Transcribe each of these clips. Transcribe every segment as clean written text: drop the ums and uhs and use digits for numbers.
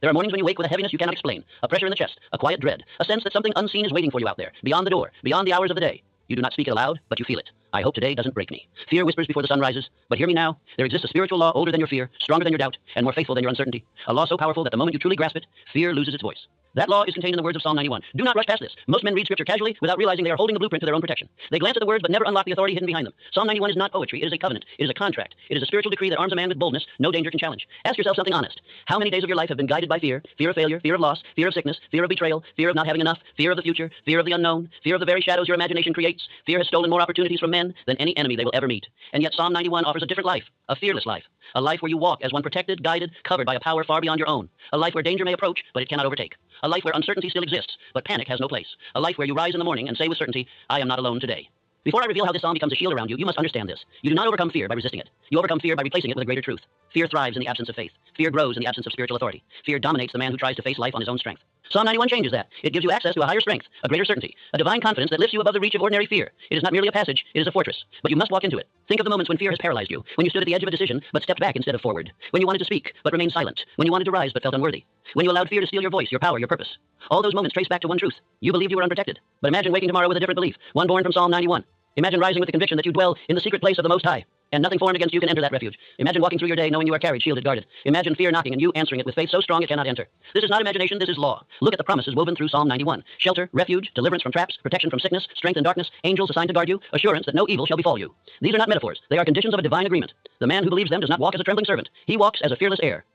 There are mornings when you wake with a heaviness you cannot explain, a pressure in the chest, a quiet dread, a sense that something unseen is waiting for you out there, beyond the door, beyond the hours of the day. You do not speak it aloud, but you feel it. I hope today doesn't break me. Fear whispers before the sun rises, but hear me now. There exists a spiritual law older than your fear, stronger than your doubt, and more faithful than your uncertainty. A law so powerful that the moment you truly grasp it, fear loses its voice. That law is contained in the words of Psalm 91. Do not rush past this. Most men read scripture casually without realizing they are holding the blueprint to their own protection. They glance at the words but never unlock the authority hidden behind them. Psalm 91 is not poetry. It is a covenant. It is a contract. It is a spiritual decree that arms a man with boldness no danger can challenge. Ask yourself something honest. How many days of your life have been guided by fear? Fear of failure, fear of loss, fear of sickness, fear of betrayal, fear of not having enough, fear of the future, fear of the unknown, fear of the very shadows your imagination creates. Fear has stolen more opportunities from men than any enemy they will ever meet. And yet Psalm 91 offers a different life, a fearless life, a life where you walk as one protected, guided, covered by a power far beyond your own, a life where danger may approach, but it cannot overtake, a life where uncertainty still exists, but panic has no place, a life where you rise in the morning and say with certainty, I am not alone today. Before I reveal how this psalm becomes a shield around you, you must understand this. You do not overcome fear by resisting it. You overcome fear by replacing it with a greater truth. Fear thrives in the absence of faith. Fear grows in the absence of spiritual authority. Fear dominates the man who tries to face life on his own strength. Psalm 91 changes that. It gives you access to a higher strength, a greater certainty, a divine confidence that lifts you above the reach of ordinary fear. It is not merely a passage, it is a fortress. But you must walk into it. Think of the moments when fear has paralyzed you, when you stood at the edge of a decision but stepped back instead of forward, when you wanted to speak but remained silent, when you wanted to rise but felt unworthy, when you allowed fear to steal your voice, your power, your purpose. All those moments trace back to one truth. You believed you were unprotected. But imagine waking tomorrow with a different belief, one born from Psalm 91. Imagine rising with the conviction that you dwell in the secret place of the Most High, and nothing formed against you can enter that refuge. Imagine walking through your day knowing you are carried, shielded, guarded. Imagine fear knocking and you answering it with faith so strong it cannot enter. This is not imagination, this is law. Look at the promises woven through Psalm 91. Shelter, refuge, deliverance from traps, protection from sickness, strength in darkness, angels assigned to guard you, assurance that no evil shall befall you. These are not metaphors, they are conditions of a divine agreement. The man who believes them does not walk as a trembling servant. He walks as a fearless heir.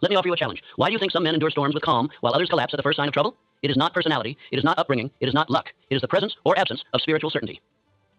Let me offer you a challenge. Why do you think some men endure storms with calm while others collapse at the first sign of trouble? It is not personality, it is not upbringing, it is not luck. It is the presence or absence of spiritual certainty.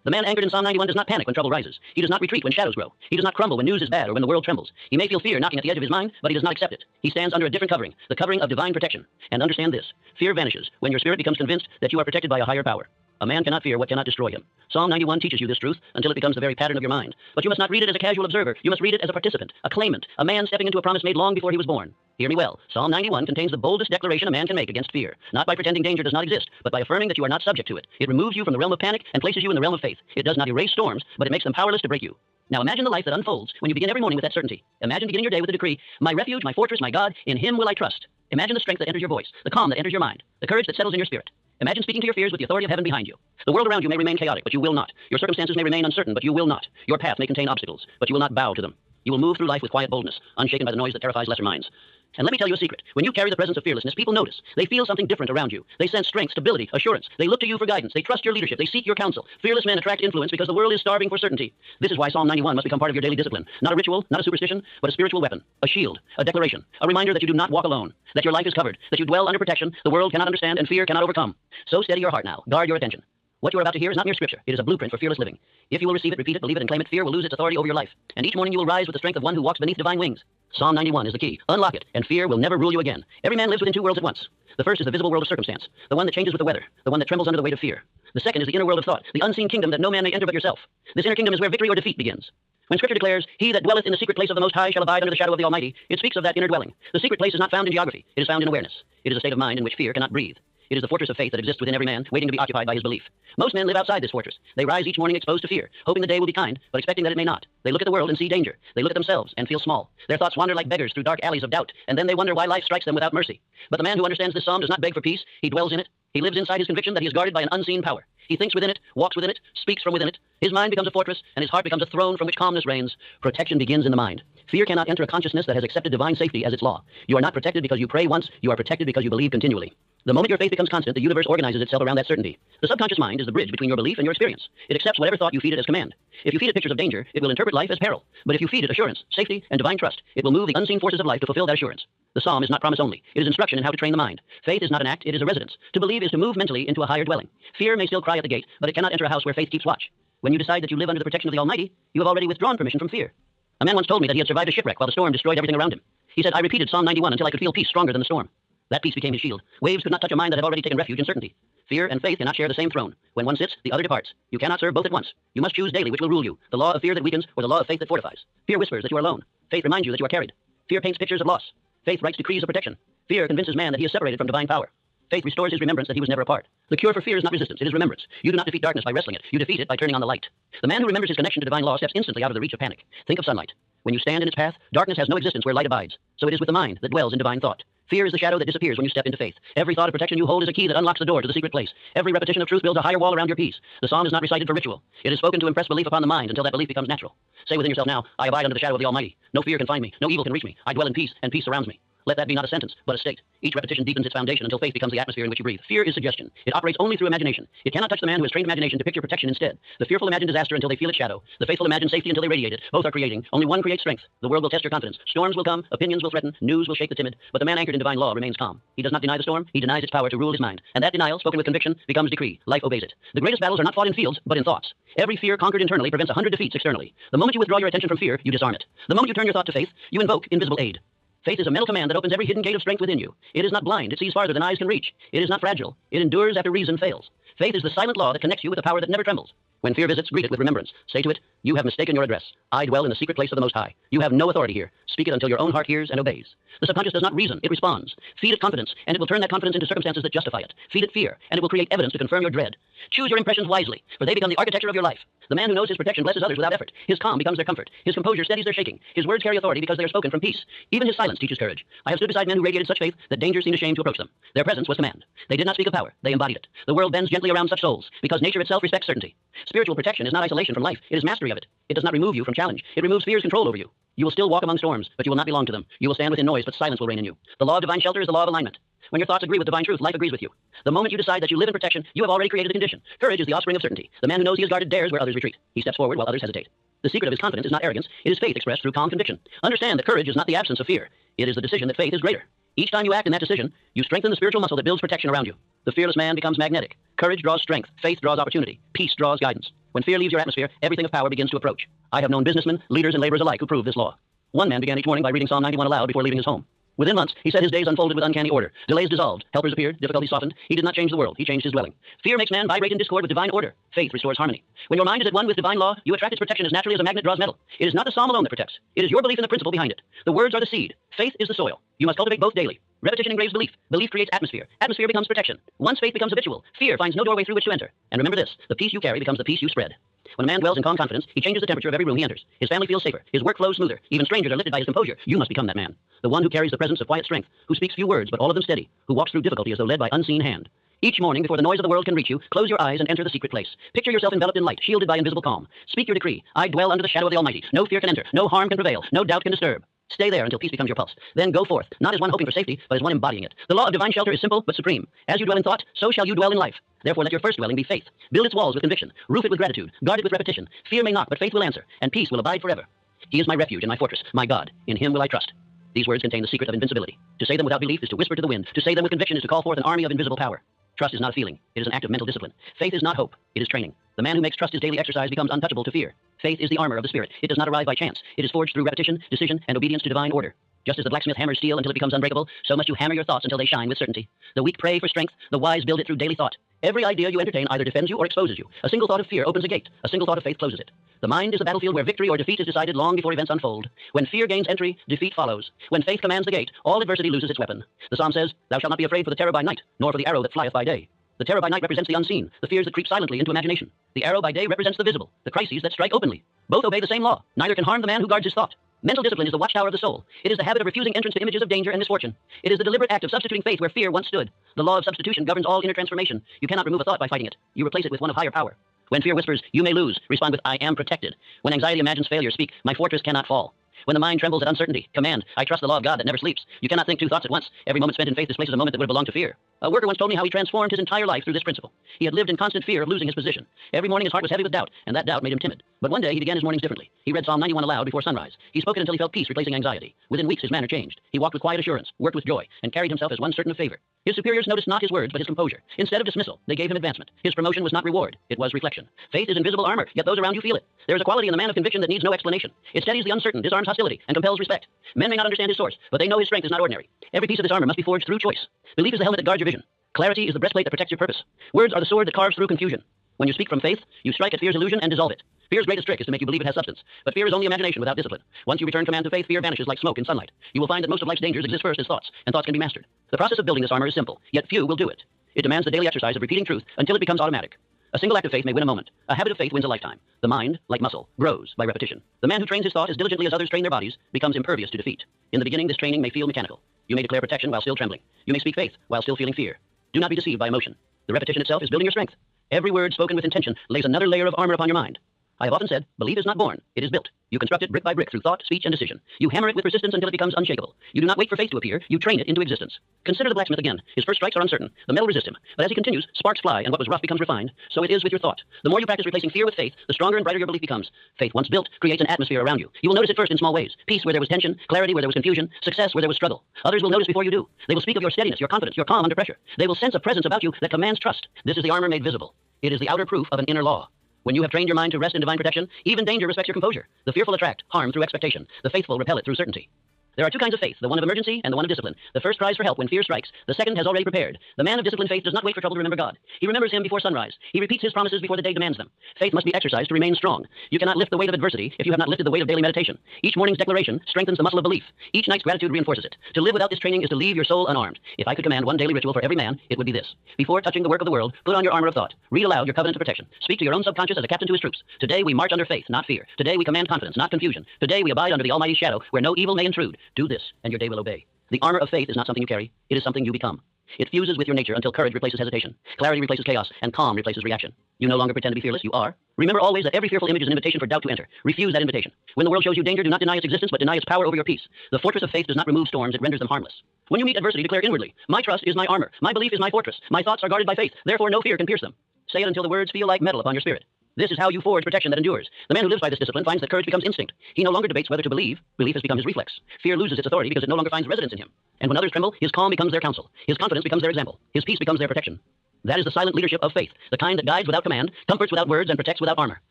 The man anchored in Psalm 91 does not panic when trouble rises. He does not retreat when shadows grow. He does not crumble when news is bad or when the world trembles. He may feel fear knocking at the edge of his mind, but he does not accept it. He stands under a different covering, the covering of divine protection. And understand this, fear vanishes when your spirit becomes convinced that you are protected by a higher power. A man cannot fear what cannot destroy him. Psalm 91 teaches you this truth until it becomes the very pattern of your mind. But you must not read it as a casual observer. You must read it as a participant, a claimant, a man stepping into a promise made long before he was born. Hear me well. Psalm 91 contains the boldest declaration a man can make against fear, not by pretending danger does not exist, but by affirming that you are not subject to it. It removes you from the realm of panic and places you in the realm of faith. It does not erase storms, but it makes them powerless to break you. Now imagine the life that unfolds when you begin every morning with that certainty. Imagine beginning your day with the decree, my refuge, my fortress, my God, in him will I trust. Imagine the strength that enters your voice, the calm that enters your mind, the courage that settles in your spirit. Imagine speaking to your fears with the authority of heaven behind you. The world around you may remain chaotic, but you will not. Your circumstances may remain uncertain, but you will not. Your path may contain obstacles, but you will not bow to them. You will move through life with quiet boldness, unshaken by the noise that terrifies lesser minds. And let me tell you a secret. When you carry the presence of fearlessness, people notice. They feel something different around you. They sense strength, stability, assurance. They look to you for guidance. They trust your leadership. They seek your counsel. Fearless men attract influence because the world is starving for certainty. This is why Psalm 91 must become part of your daily discipline. Not a ritual, not a superstition, but a spiritual weapon, a shield, a declaration, a reminder that you do not walk alone, that your life is covered, that you dwell under protection the world cannot understand and fear cannot overcome. So steady your heart now. Guard your attention. What you are about to hear is not mere scripture. It is a blueprint for fearless living. If you will receive it, repeat it, believe it, and claim it, fear will lose its authority over your life. And each morning you will rise with the strength of one who walks beneath divine wings. Psalm 91 is the key. Unlock it, and fear will never rule you again. Every man lives within two worlds at once. The first is the visible world of circumstance, the one that changes with the weather, the one that trembles under the weight of fear. The second is the inner world of thought, the unseen kingdom that no man may enter but yourself. This inner kingdom is where victory or defeat begins. When Scripture declares, he that dwelleth in the secret place of the Most High shall abide under the shadow of the Almighty, it speaks of that inner dwelling. The secret place is not found in geography. It is found in awareness. It is a state of mind in which fear cannot breathe. It is the fortress of faith that exists within every man, waiting to be occupied by his belief. Most men live outside this fortress. They rise each morning exposed to fear, hoping the day will be kind, but expecting that it may not. They look at the world and see danger. They look at themselves and feel small. Their thoughts wander like beggars through dark alleys of doubt, and then they wonder why life strikes them without mercy. But the man who understands this psalm does not beg for peace. He dwells in it. He lives inside his conviction that he is guarded by an unseen power. He thinks within it, walks within it, speaks from within it. His mind becomes a fortress, and his heart becomes a throne from which calmness reigns. Protection begins in the mind. Fear cannot enter a consciousness that has accepted divine safety as its law. You are not protected because you pray once. You are protected because you believe continually. The moment your faith becomes constant, the universe organizes itself around that certainty. The subconscious mind is the bridge between your belief and your experience. It accepts whatever thought you feed it as command. If you feed it pictures of danger, it will interpret life as peril. But if you feed it assurance, safety, and divine trust, it will move the unseen forces of life to fulfill that assurance. The psalm is not promise only. It is instruction in how to train the mind. Faith is not an act, it is a residence. To believe is to move mentally into a higher dwelling. Fear may still cry at the gate, but it cannot enter a house where faith keeps watch. When you decide that you live under the protection of the Almighty, you have already withdrawn permission from fear. A man once told me that he had survived a shipwreck while the storm destroyed everything around him. He said, I repeated Psalm 91 until I could feel peace stronger than the storm. That peace became his shield. Waves could not touch a mind that had already taken refuge in certainty. Fear and faith cannot share the same throne. When one sits, the other departs. You cannot serve both at once. You must choose daily which will rule you, the law of fear that weakens or the law of faith that fortifies. Fear whispers that you are alone. Faith reminds you that you are carried. Fear paints pictures of loss. Faith writes decrees of protection. Fear convinces man that he is separated from divine power. Faith restores his remembrance that he was never apart. The cure for fear is not resistance, it is remembrance. You do not defeat darkness by wrestling it. You defeat it by turning on the light. The man who remembers his connection to divine law steps instantly out of the reach of panic. Think of sunlight. When you stand in its path, darkness has no existence where light abides. So it is with the mind that dwells in divine thought. Fear is the shadow that disappears when you step into faith. Every thought of protection you hold is a key that unlocks the door to the secret place. Every repetition of truth builds a higher wall around your peace. The psalm is not recited for ritual. It is spoken to impress belief upon the mind until that belief becomes natural. Say within yourself now, I abide under the shadow of the Almighty. No fear can find me. No evil can reach me. I dwell in peace, and peace surrounds me. Let that be not a sentence, but a state. Each repetition deepens its foundation until faith becomes the atmosphere in which you breathe. Fear is suggestion. It operates only through imagination. It cannot touch the man who has trained imagination to picture protection instead. The fearful imagine disaster until they feel its shadow. The faithful imagine safety until they radiate it. Both are creating. Only one creates strength. The world will test your confidence. Storms will come. Opinions will threaten. News will shake the timid. But the man anchored in divine law remains calm. He does not deny the storm. He denies its power to rule his mind. And that denial, spoken with conviction, becomes decree. Life obeys it. The greatest battles are not fought in fields, but in thoughts. Every fear conquered internally prevents 100 defeats externally. The moment you withdraw your attention from fear, you disarm it. The moment you turn your thought to faith, you invoke invisible aid. Faith is a mental command that opens every hidden gate of strength within you. It is not blind. It sees farther than eyes can reach. It is not fragile. It endures after reason fails. Faith is the silent law that connects you with a power that never trembles. When fear visits, greet it with remembrance. Say to it, you have mistaken your address. I dwell in the secret place of the Most High. You have no authority here. Speak it until your own heart hears and obeys. The subconscious does not reason. It responds. Feed it confidence, and it will turn that confidence into circumstances that justify it. Feed it fear, and it will create evidence to confirm your dread. Choose your impressions wisely, for they become the architecture of your life. The man who knows his protection blesses others without effort. His calm becomes their comfort. His composure steadies their shaking. His words carry authority because they are spoken from peace. Even his silence teaches courage. I have stood beside men who radiated such faith that danger seemed ashamed to approach them. Their presence was command. They did not speak of power. They embodied it. The world bends gently around such souls, because nature itself respects certainty. Spiritual protection is not isolation from life. It is mastery of it. It does not remove you from challenge. It removes fear's control over you. You will still walk among storms, but you will not belong to them. You will stand within noise, but silence will reign in you. The law of divine shelter is the law of alignment. When your thoughts agree with divine truth, life agrees with you. The moment you decide that you live in protection, you have already created the condition. Courage is the offspring of certainty. The man who knows he is guarded dares where others retreat. He steps forward while others hesitate. The secret of his confidence is not arrogance. It is faith expressed through calm conviction. Understand that courage is not the absence of fear. It is the decision that faith is greater. Each time you act in that decision, you strengthen the spiritual muscle that builds protection around you. The fearless man becomes magnetic. Courage draws strength. Faith draws opportunity. Peace draws guidance. When fear leaves your atmosphere, everything of power begins to approach. I have known businessmen, leaders, and laborers alike who prove this law. One man began each morning by reading Psalm 91 aloud before leaving his home. Within months, he said his days unfolded with uncanny order. Delays dissolved. Helpers appeared. Difficulties softened. He did not change the world. He changed his dwelling. Fear makes man vibrate in discord with divine order. Faith restores harmony. When your mind is at one with divine law, you attract its protection as naturally as a magnet draws metal. It is not the psalm alone that protects. It is your belief in the principle behind it. The words are the seed. Faith is the soil. You must cultivate both daily. Repetition engraves belief. Belief creates atmosphere. Atmosphere becomes protection. Once faith becomes habitual, fear finds no doorway through which to enter. And remember this, the peace you carry becomes the peace you spread. When a man dwells in calm confidence, he changes the temperature of every room he enters. His family feels safer. His work flows smoother. Even strangers are lifted by his composure. You must become that man. The one who carries the presence of quiet strength, who speaks few words, but all of them steady, who walks through difficulty as though led by unseen hand. Each morning, before the noise of the world can reach you, close your eyes and enter the secret place. Picture yourself enveloped in light, shielded by invisible calm. Speak your decree. I dwell under the shadow of the Almighty. No fear can enter. No harm can prevail. No doubt can disturb. Stay there until peace becomes your pulse. Then go forth, not as one hoping for safety, but as one embodying it. The law of divine shelter is simple but supreme. As you dwell in thought, so shall you dwell in life. Therefore, let your first dwelling be faith. Build its walls with conviction. Roof it with gratitude. Guard it with repetition. Fear may knock, but faith will answer, and peace will abide forever. He is my refuge and my fortress, my God. In him will I trust. These words contain the secret of invincibility. To say them without belief is to whisper to the wind. To say them with conviction is to call forth an army of invisible power. Trust is not a feeling. It is an act of mental discipline. Faith is not hope. It is training. The man who makes trust his daily exercise becomes untouchable to fear. Faith is the armor of the spirit. It does not arrive by chance. It is forged through repetition, decision, and obedience to divine order. Just as the blacksmith hammers steel until it becomes unbreakable, so must you hammer your thoughts until they shine with certainty. The weak pray for strength. The wise build it through daily thought. Every idea you entertain either defends you or exposes you. A single thought of fear opens a gate. A single thought of faith closes it. The mind is a battlefield where victory or defeat is decided long before events unfold. When fear gains entry, defeat follows. When faith commands the gate, all adversity loses its weapon. The psalm says, "Thou shalt not be afraid for the terror by night, nor for the arrow that flieth by day." The terror by night represents the unseen, the fears that creep silently into imagination. The arrow by day represents the visible, the crises that strike openly. Both obey the same law. Neither can harm the man who guards his thought. Mental discipline is the watchtower of the soul. It is the habit of refusing entrance to images of danger and misfortune. It is the deliberate act of substituting faith where fear once stood. The law of substitution governs all inner transformation. You cannot remove a thought by fighting it. You replace it with one of higher power. When fear whispers, "You may lose," respond with, "I am protected." When anxiety imagines failure, speak, "My fortress cannot fall." When the mind trembles at uncertainty, command, "I trust the law of God that never sleeps." You cannot think two thoughts at once. Every moment spent in faith displaces a moment that would have belonged to fear. A worker once told me how he transformed his entire life through this principle. He had lived in constant fear of losing his position. Every morning his heart was heavy with doubt, and that doubt made him timid. But one day he began his mornings differently. He read Psalm 91 aloud before sunrise. He spoke it until he felt peace replacing anxiety. Within weeks his manner changed. He walked with quiet assurance, worked with joy, and carried himself as one certain of favor. His superiors noticed not his words, but his composure. Instead of dismissal, they gave him advancement. His promotion was not reward, it was reflection. Faith is invisible armor, yet those around you feel it. There is a quality in the man of conviction that needs no explanation. It steadies the uncertain, disarms hostility, and compels respect. Men may not understand his source, but they know his strength is not ordinary. Every piece of this armor must be forged through choice. Belief is the helmet that guards your vision. Clarity is the breastplate that protects your purpose. Words are the sword that carves through confusion. When you speak from faith, you strike at fear's illusion and dissolve it. Fear's greatest trick is to make you believe it has substance. But fear is only imagination without discipline. Once you return command to faith, fear vanishes like smoke in sunlight. You will find that most of life's dangers exist first as thoughts, and thoughts can be mastered. The process of building this armor is simple, yet few will do it. It demands the daily exercise of repeating truth until it becomes automatic. A single act of faith may win a moment. A habit of faith wins a lifetime. The mind, like muscle, grows by repetition. The man who trains his thought as diligently as others train their bodies becomes impervious to defeat. In the beginning, this training may feel mechanical. You may declare protection while still trembling. You may speak faith while still feeling fear. Do not be deceived by emotion. The repetition itself is building your strength. Every word spoken with intention lays another layer of armor upon your mind. I have often said, belief is not born, it is built. You construct it brick by brick through thought, speech, and decision. You hammer it with persistence until it becomes unshakable. You do not wait for faith to appear, you train it into existence. Consider the blacksmith again. His first strikes are uncertain. The metal resists him. But as he continues, sparks fly, and what was rough becomes refined. So it is with your thought. The more you practice replacing fear with faith, the stronger and brighter your belief becomes. Faith, once built, creates an atmosphere around you. You will notice it first in small ways. Peace where there was tension, clarity where there was confusion, success where there was struggle. Others will notice before you do. They will speak of your steadiness, your confidence, your calm under pressure. They will sense a presence about you that commands trust. This is the armor made visible. It is the outer proof of an inner law. When you have trained your mind to rest in divine protection, even danger respects your composure. The fearful attract harm through expectation. The faithful repel it through certainty. There are two kinds of faith, the one of emergency and the one of discipline. The first cries for help when fear strikes. The second has already prepared. The man of disciplined faith does not wait for trouble to remember God. He remembers him before sunrise. He repeats his promises before the day demands them. Faith must be exercised to remain strong. You cannot lift the weight of adversity if you have not lifted the weight of daily meditation. Each morning's declaration strengthens the muscle of belief. Each night's gratitude reinforces it. To live without this training is to leave your soul unarmed. If I could command one daily ritual for every man, it would be this. Before touching the work of the world, put on your armor of thought. Read aloud your covenant of protection. Speak to your own subconscious as a captain to his troops. Today we march under faith, not fear. Today we command confidence, not confusion. Today we abide under the almighty shadow where no evil may intrude. Do this, and your day will obey. The armor of faith is not something you carry. It is something you become. It fuses with your nature until courage replaces hesitation, clarity replaces chaos, and calm replaces reaction. You no longer pretend to be fearless, you are. Remember always that every fearful image is an invitation for doubt to enter. Refuse that invitation. When the world shows you danger, do not deny its existence, but deny its power over your peace. The fortress of faith does not remove storms, it renders them harmless. When you meet adversity, declare inwardly, my trust is my armor, my belief is my fortress, my thoughts are guarded by faith, therefore no fear can pierce them. Say it until the words feel like metal upon your spirit. This is how you forge protection that endures. The man who lives by this discipline finds that courage becomes instinct. He no longer debates whether to believe. Belief has become his reflex. Fear loses its authority because it no longer finds residence in him. And when others tremble, his calm becomes their counsel. His confidence becomes their example. His peace becomes their protection. That is the silent leadership of faith, the kind that guides without command, comforts without words, and protects without armor.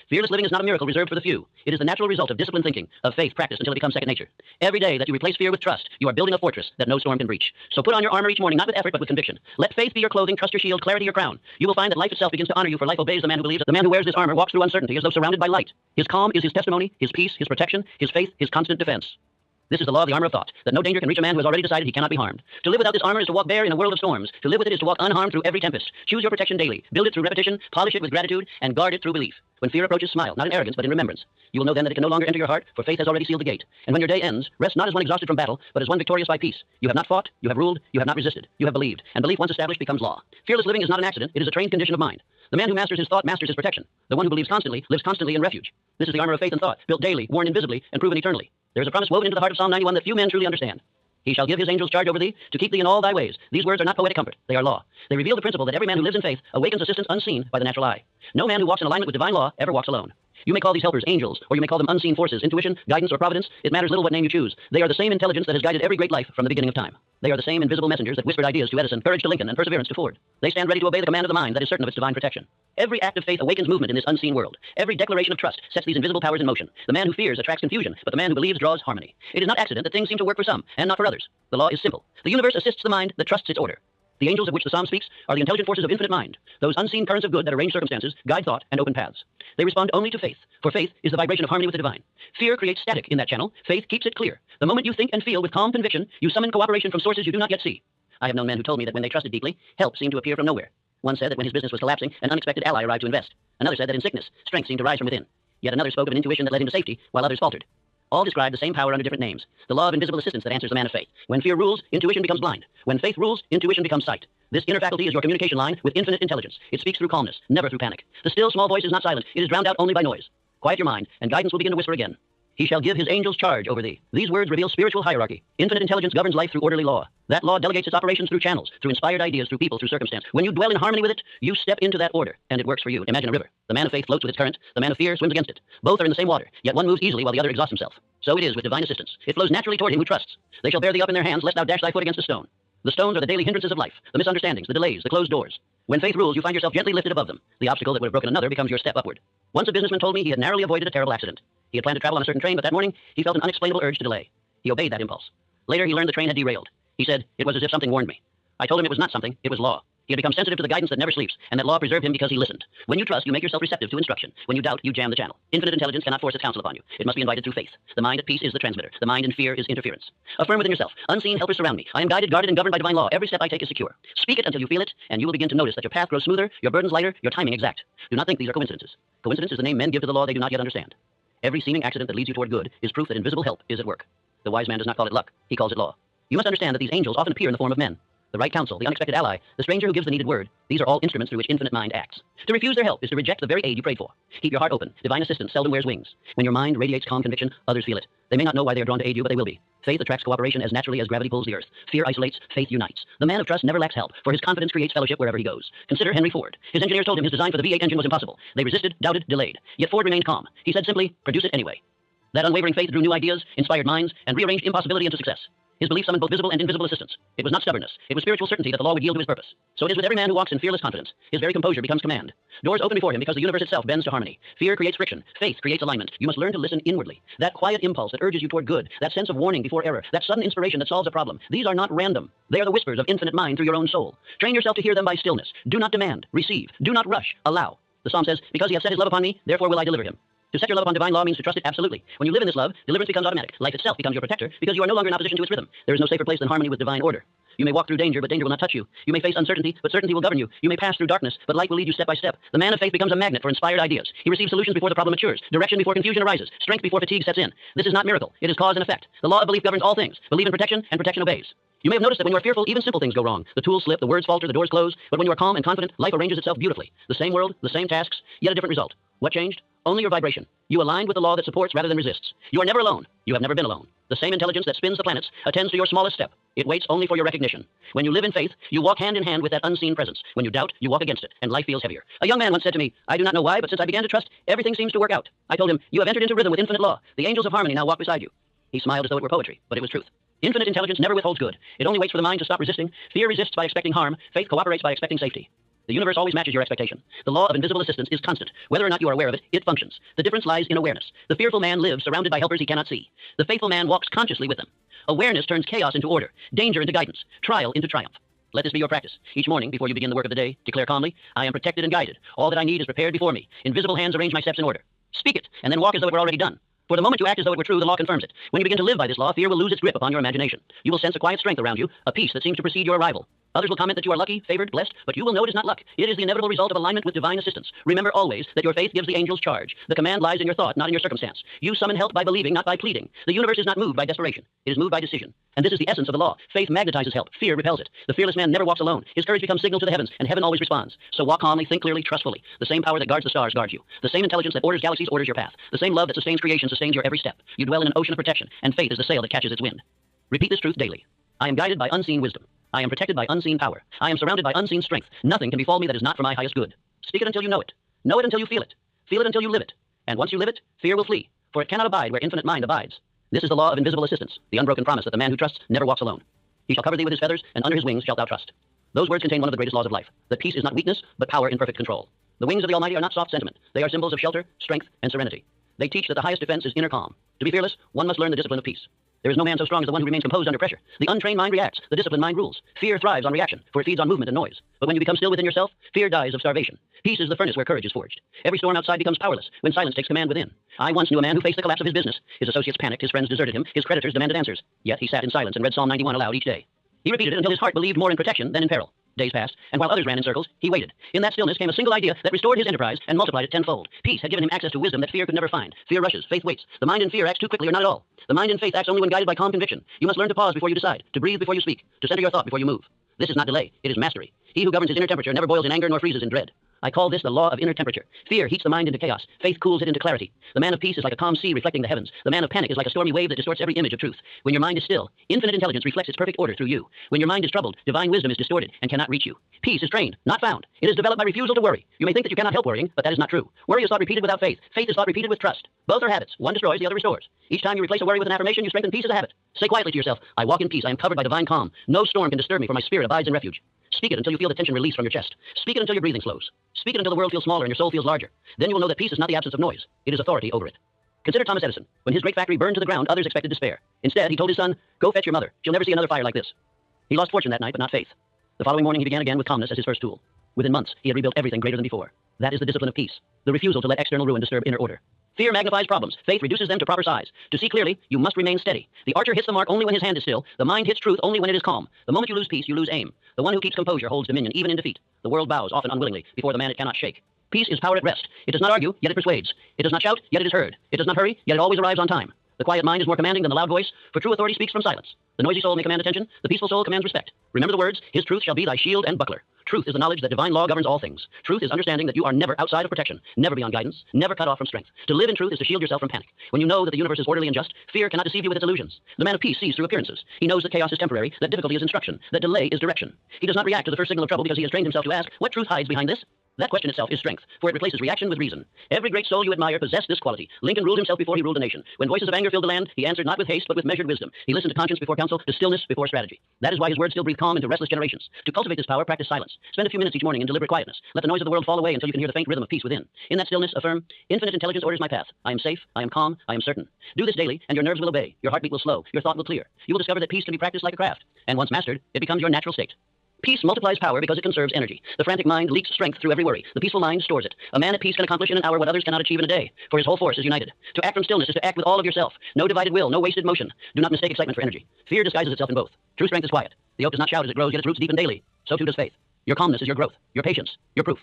Fearless living is not a miracle reserved for the few. It is the natural result of disciplined thinking, of faith practiced until it becomes second nature. Every day that you replace fear with trust, you are building a fortress that no storm can breach. So put on your armor each morning, not with effort, but with conviction. Let faith be your clothing, trust your shield, clarity your crown. You will find that life itself begins to honor you, for life obeys the man who believes. The man who wears this armor walks through uncertainty as though surrounded by light. His calm is his testimony, his peace, his protection, his faith, his constant defense. This is the law of the armor of thought, that no danger can reach a man who has already decided he cannot be harmed. To live without this armor is to walk bare in a world of storms. To live with it is to walk unharmed through every tempest. Choose your protection daily. Build it through repetition, polish it with gratitude, and guard it through belief. When fear approaches, smile, not in arrogance, but in remembrance. You will know then that it can no longer enter your heart, for faith has already sealed the gate. And when your day ends, rest not as one exhausted from battle, but as one victorious by peace. You have not fought, you have ruled, you have not resisted, you have believed, and belief once established becomes law. Fearless living is not an accident, it is a trained condition of mind. The man who masters his thought masters his protection. The one who believes constantly lives constantly in refuge. This is the armor of faith and thought, built daily, worn invisibly, and proven eternally. There is a promise woven into the heart of Psalm 91 that few men truly understand. He shall give his angels charge over thee, to keep thee in all thy ways. These words are not poetic comfort, they are law. They reveal the principle that every man who lives in faith awakens assistance unseen by the natural eye. No man who walks in alignment with divine law ever walks alone. You may call these helpers angels, or you may call them unseen forces, intuition, guidance, or providence. It matters little what name you choose. They are the same intelligence that has guided every great life from the beginning of time. They are the same invisible messengers that whispered ideas to Edison, courage to Lincoln, and perseverance to Ford. They stand ready to obey the command of the mind that is certain of its divine protection. Every act of faith awakens movement in this unseen world. Every declaration of trust sets these invisible powers in motion. The man who fears attracts confusion, but the man who believes draws harmony. It is not accident that things seem to work for some, and not for others. The law is simple. The universe assists the mind that trusts its order. The angels of which the psalm speaks are the intelligent forces of infinite mind, those unseen currents of good that arrange circumstances, guide thought, and open paths. They respond only to faith, for faith is the vibration of harmony with the divine. Fear creates static in that channel. Faith keeps it clear. The moment you think and feel with calm conviction, you summon cooperation from sources you do not yet see. I have known men who told me that when they trusted deeply, help seemed to appear from nowhere. One said that when his business was collapsing, an unexpected ally arrived to invest. Another said that in sickness, strength seemed to rise from within. Yet another spoke of an intuition that led him to safety, while others faltered. All describe the same power under different names. The law of invisible assistance that answers the man of faith. When fear rules, intuition becomes blind. When faith rules, intuition becomes sight. This inner faculty is your communication line with infinite intelligence. It speaks through calmness, never through panic. The still small voice is not silent. It is drowned out only by noise. Quiet your mind, and guidance will begin to whisper again. He shall give his angels charge over thee. These words reveal spiritual hierarchy. Infinite intelligence governs life through orderly law. That law delegates its operations through channels, through inspired ideas, through people, through circumstance. When you dwell in harmony with it, you step into that order, and it works for you. Imagine a river. The man of faith floats with its current. The man of fear swims against it. Both are in the same water, yet one moves easily while the other exhausts himself. So it is with divine assistance. It flows naturally toward him who trusts. They shall bear thee up in their hands, lest thou dash thy foot against a stone. The stones are the daily hindrances of life, the misunderstandings, the delays, the closed doors. When faith rules, you find yourself gently lifted above them. The obstacle that would have broken another becomes your step upward. Once a businessman told me he had narrowly avoided a terrible accident. He had planned to travel on a certain train, but that morning he felt an unexplainable urge to delay. He obeyed that impulse. Later he learned the train had derailed. He said, it was as if something warned me. I told him it was not something, it was law. He had become sensitive to the guidance that never sleeps, and that law preserved him because he listened. When you trust, you make yourself receptive to instruction. When you doubt, you jam the channel. Infinite intelligence cannot force its counsel upon you. It must be invited through faith. The mind at peace is the transmitter. The mind in fear is interference. Affirm within yourself. Unseen helpers surround me. I am guided, guarded, and governed by divine law. Every step I take is secure. Speak it until you feel it, and you will begin to notice that your path grows smoother, your burdens lighter, your timing exact. Do not think these are coincidences. Coincidence is the name men give to the law they do not yet understand. Every seeming accident that leads you toward good is proof that invisible help is at work. The wise man does not call it luck. He calls it law. You must understand that these angels often appear in the form of men. The right counsel, the unexpected ally, the stranger who gives the needed word, these are all instruments through which infinite mind acts. To refuse their help is to reject the very aid you prayed for. Keep your heart open. Divine assistance seldom wears wings. When your mind radiates calm conviction, others feel it. They may not know why they are drawn to aid you, but they will be. Faith attracts cooperation as naturally as gravity pulls the earth. Fear isolates, faith unites. The man of trust never lacks help, for his confidence creates fellowship wherever he goes. Consider Henry Ford. His engineers told him his design for the V8 engine was impossible. They resisted, doubted, delayed. Yet Ford remained calm. He said simply, produce it anyway. That unwavering faith drew new ideas, inspired minds, and rearranged impossibility into success. His belief summoned both visible and invisible assistance. It was not stubbornness. It was spiritual certainty that the law would yield to his purpose. So it is with every man who walks in fearless confidence. His very composure becomes command. Doors open before him because the universe itself bends to harmony. Fear creates friction. Faith creates alignment. You must learn to listen inwardly. That quiet impulse that urges you toward good, that sense of warning before error, that sudden inspiration that solves a problem. These are not random. They are the whispers of infinite mind through your own soul. Train yourself to hear them by stillness. Do not demand. Receive. Do not rush. Allow. The psalm says, because he hath set his love upon me, therefore will I deliver him. To set your love upon divine law means to trust it absolutely. When you live in this love, deliverance becomes automatic. Life itself becomes your protector because you are no longer in opposition to its rhythm. There is no safer place than harmony with divine order. You may walk through danger, but danger will not touch you. You may face uncertainty, but certainty will govern you. You may pass through darkness, but light will lead you step by step. The man of faith becomes a magnet for inspired ideas. He receives solutions before the problem matures, direction before confusion arises, strength before fatigue sets in. This is not miracle. It is cause and effect. The law of belief governs all things. Believe in protection, and protection obeys. You may have noticed that when you are fearful, even simple things go wrong. The tools slip, the words falter, the doors close. But when you are calm and confident, life arranges itself beautifully. The same world, the same tasks, yet a different result. What changed? Only your vibration. You aligned with the law that supports rather than resists. You are never alone. You have never been alone. The same intelligence that spins the planets attends to your smallest step. It waits only for your recognition. When you live in faith, you walk hand in hand with that unseen presence. When you doubt, you walk against it, and life feels heavier. A young man once said to me, I do not know why, but since I began to trust, everything seems to work out. I told him, you have entered into rhythm with infinite law. The angels of harmony now walk beside you. He smiled as though it were poetry, but it was truth. Infinite intelligence never withholds good. It only waits for the mind to stop resisting. Fear resists by expecting harm. Faith cooperates by expecting safety. The universe always matches your expectation. The law of invisible assistance is constant. Whether or not you are aware of it, it functions. The difference lies in awareness. The fearful man lives surrounded by helpers he cannot see. The faithful man walks consciously with them. Awareness turns chaos into order, danger into guidance, trial into triumph. Let this be your practice. Each morning, before you begin the work of the day, declare calmly, I am protected and guided. All that I need is prepared before me. Invisible hands arrange my steps in order. Speak it, and then walk as though it were already done. For the moment you act as though it were true, the law confirms it. When you begin to live by this law, fear will lose its grip upon your imagination. You will sense a quiet strength around you, a peace that seems to precede your arrival. Others will comment that you are lucky, favored, blessed, but you will know it is not luck. It is the inevitable result of alignment with divine assistance. Remember always that your faith gives the angels charge. The command lies in your thought, not in your circumstance. You summon help by believing, not by pleading. The universe is not moved by desperation. It is moved by decision. And this is the essence of the law. Faith magnetizes help. Fear repels it. The fearless man never walks alone. His courage becomes signal to the heavens, and heaven always responds. So walk calmly, think clearly, trust fully. The same power that guards the stars guards you. The same intelligence that orders galaxies orders your path. The same love that sustains creation sustains your every step. You dwell in an ocean of protection, and faith is the sail that catches its wind. Repeat this truth daily. I am guided by unseen wisdom. I am protected by unseen power. I am surrounded by unseen strength. Nothing can befall me that is not for my highest good. Speak it until you know it. Know it until you feel it. Feel it until you live it. And once you live it, fear will flee, for it cannot abide where infinite mind abides. This is the law of invisible assistance, the unbroken promise that the man who trusts never walks alone. He shall cover thee with his feathers, and under his wings shalt thou trust. Those words contain one of the greatest laws of life, that peace is not weakness, but power in perfect control. The wings of the Almighty are not soft sentiment. They are symbols of shelter, strength, and serenity. They teach that the highest defense is inner calm. To be fearless, one must learn the discipline of peace. There is no man so strong as the one who remains composed under pressure. The untrained mind reacts. The disciplined mind rules. Fear thrives on reaction, for it feeds on movement and noise. But when you become still within yourself, fear dies of starvation. Peace is the furnace where courage is forged. Every storm outside becomes powerless when silence takes command within. I once knew a man who faced the collapse of his business. His associates panicked, his friends deserted him, his creditors demanded answers. Yet he sat in silence and read Psalm 91 aloud each day. He repeated it until his heart believed more in protection than in peril. Days passed, and while others ran in circles, he waited. In that stillness came a single idea that restored his enterprise and multiplied it tenfold. Peace had given him access to wisdom that fear could never find. Fear rushes, faith waits. The mind in fear acts too quickly or not at all. The mind in faith acts only when guided by calm conviction. You must learn to pause before you decide, to breathe before you speak, to center your thought before you move. This is not delay, it is mastery. He who governs his inner temperature never boils in anger nor freezes in dread. I call this the law of inner temperature. Fear heats the mind into chaos. Faith cools it into clarity. The man of peace is like a calm sea reflecting the heavens. The man of panic is like a stormy wave that distorts every image of truth. When your mind is still, infinite intelligence reflects its perfect order through you. When your mind is troubled, divine wisdom is distorted and cannot reach you. Peace is trained, not found. It is developed by refusal to worry. You may think that you cannot help worrying, but that is not true. Worry is thought repeated without faith. Faith is thought repeated with trust. Both are habits. One destroys, the other restores. Each time you replace a worry with an affirmation, you strengthen peace as a habit. Say quietly to yourself, I walk in peace. I am covered by divine calm. No storm can disturb me, for my spirit abides in refuge. Speak it until you feel the tension release from your chest. Speak it until your breathing slows. Speak it until the world feels smaller and your soul feels larger. Then you will know that peace is not the absence of noise. It is authority over it. Consider Thomas Edison. When his great factory burned to the ground, others expected despair. Instead, he told his son, go fetch your mother. She'll never see another fire like this. He lost fortune that night, but not faith. The following morning, he began again with calmness as his first tool. Within months, he had rebuilt everything greater than before. That is the discipline of peace. The refusal to let external ruin disturb inner order. Fear magnifies problems. Faith reduces them to proper size. To see clearly, you must remain steady. The archer hits the mark only when his hand is still. The mind hits truth only when it is calm. The moment you lose peace, you lose aim. The one who keeps composure holds dominion, even in defeat. The world bows, often unwillingly, before the man it cannot shake. Peace is power at rest. It does not argue, yet it persuades. It does not shout, yet it is heard. It does not hurry, yet it always arrives on time. The quiet mind is more commanding than the loud voice, for true authority speaks from silence. The noisy soul may command attention, the peaceful soul commands respect. Remember the words, his truth shall be thy shield and buckler. Truth is the knowledge that divine law governs all things. Truth is understanding that you are never outside of protection, never beyond guidance, never cut off from strength. To live in truth is to shield yourself from panic. When you know that the universe is orderly and just, fear cannot deceive you with its illusions. The man of peace sees through appearances. He knows that chaos is temporary, that difficulty is instruction, that delay is direction. He does not react to the first signal of trouble because he has trained himself to ask, what truth hides behind this? That question itself is strength, for it replaces reaction with reason. Every great soul you admire possessed this quality. Lincoln ruled himself before he ruled a nation. When voices of anger filled the land, he answered not with haste, but with measured wisdom. He listened to conscience before counsel, to stillness before strategy. That is why his words still breathe calm into restless generations. To cultivate this power, practice silence. Spend a few minutes each morning in deliberate quietness. Let the noise of the world fall away until you can hear the faint rhythm of peace within. In that stillness, affirm, infinite intelligence orders my path. I am safe, I am calm, I am certain. Do this daily, and your nerves will obey. Your heartbeat will slow, your thought will clear. You will discover that peace can be practiced like a craft. And once mastered, it becomes your natural state. Peace multiplies power because it conserves energy. The frantic mind leaks strength through every worry. The peaceful mind stores it. A man at peace can accomplish in an hour what others cannot achieve in a day, for his whole force is united. To act from stillness is to act with all of yourself. No divided will, no wasted motion. Do not mistake excitement for energy. Fear disguises itself in both. True strength is quiet. The oak does not shout as it grows, yet its roots deepen daily. So too does faith. Your calmness is your growth, your patience, your proof.